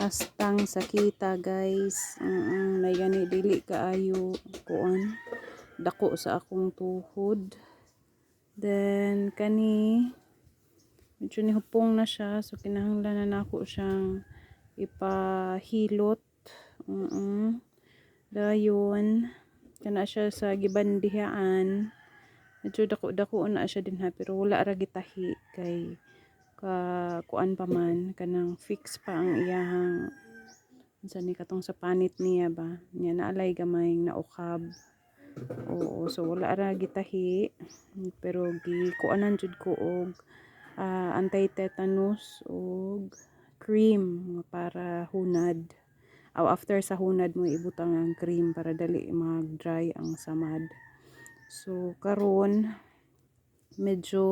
Hastang sakita guys. May gani dili kaayo kuan. Dako sa akong tuhod. Then kani medyo nihupong na siya, so kinahanglan na nako siyang ipahilot. Dayon kana siya sa gibandihaan. Medyo dako-dako na siya din ha, pero wala ra gitahi kay kuan pa man kanang fix pa ang iyahang unsa ni katong sa panit niya ba niya naalay gamay naukab. Oo, so wala ra gitahi, pero kuanan jud ko og anti-tetanus og cream para hunad. Aw after sa hunad mo ibutang ang cream para dali mag-dry ang samad. So karon medyo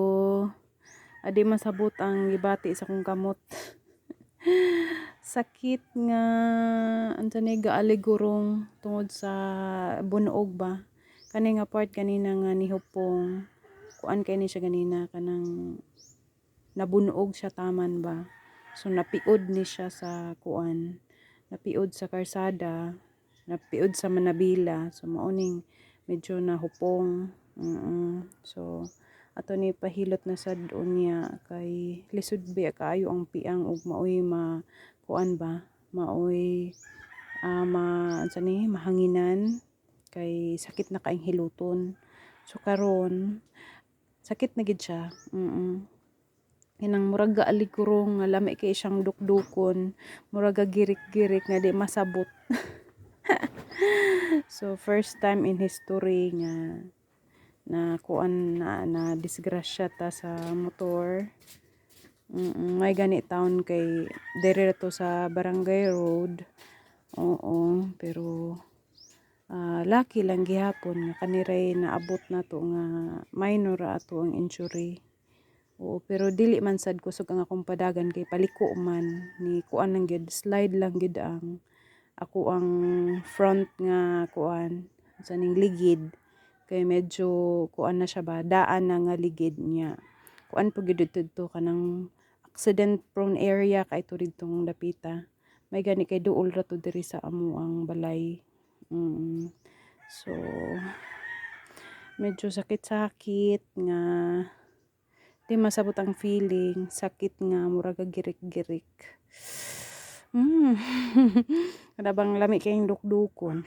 adi masabot ang gibati sa kong kamot. Sakit nga unsa ni gaaligurong tungod sa bunog ba. Kani nga part kanina nga nihupong kuan kay ni siya ganina kanang nabunog siya taman ba. So napiod ni siya sa kuan. Napiod sa karsada, napiod sa Manabila. So mauning medyo nahupong. So ato ni pahilot na sad niya kay lisod ba kaayo ang piang ug maoy kuan ba maoy unsa ni mahanginan kay sakit na kaing hiluton. So karon sakit na gid siya. Inang murag gaaligurong nga lami kay siyang dukdukon, murag girik-girik nga di masabot. So first time in history nga na kuan na disgrasya ta sa motor. May gani taon kay dire to sa barangay road. Oo, pero lucky lang gihapon nga kaniray naabot na to nga minor ato ang injury. Oo, pero dili man sad kusog ang akong padagan kay paliko man ni kuan lang gyud, slide lang gyud ang ako ang front nga kuan sa ning ligid. Kay medyo kuan na siya ba, daan na nga ligid niya. Kuan po gid dito kanang accident prone area kay to didtong dapita. May gani kay duol ra to diri sa amo ang balay. So medyo sakit-sakit nga di masabot ang feeling, sakit nga murag girik-girik. Kadabang lami kayong dukdukon.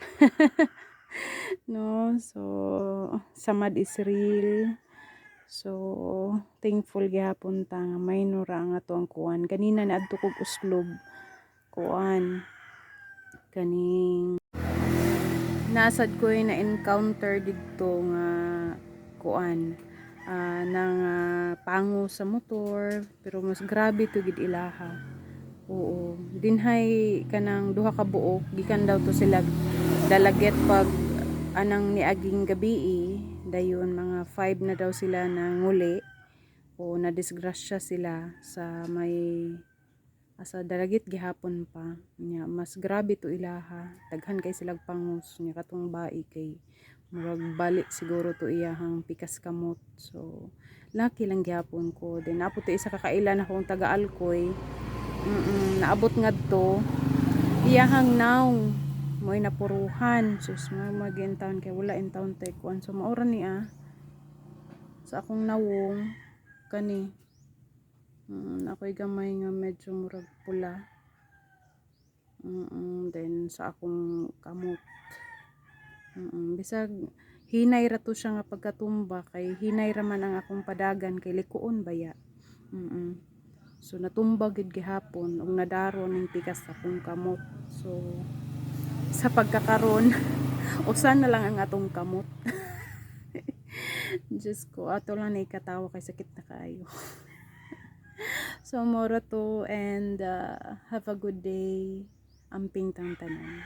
No, so samad is real. So thankful gyapon ta nga minor ang ato ang kuan. Kanina naadto kog uslob kuan kaning nasad ko na encounter didto nga kuan nang pango sa motor, pero mas grabe to gid ilaha. Oo, dinhay kanang duha ka buok gikan daw to sila dalaget pag anang niaging gabi dayon mga 5 na daw sila nanguli o na disgrasya sila sa may asa dalagit gihapon pa nya mas grabe to ilaha, daghan kay silang pangos nya katong bai kay murag balik siguro to iyahang pikas kamot. So lucky lang gyapon ko. Then napo to isa kakailan akong taga-Alcoy. Naabot ngadto iyahang naw mo'y napuruhan. Sus magin taon kay wala in taon tay kuan. So maura ni sa akong nawong kani ako'y gamay nga medyo murag pula. Then sa akong kamot bisag hinay ra to siya nga pagkatumba kay hinay ra man ang akong padagan kay likuon baya. So natumba gid gihapon ug nadaro ning pikas sa akong kamot. So sa pagkakaron usa na lang ang atong kamot. Diyos ko, ato lang na ikatawa kay sakit na kaayo. So moro to and have a good day. Amping tang tanan.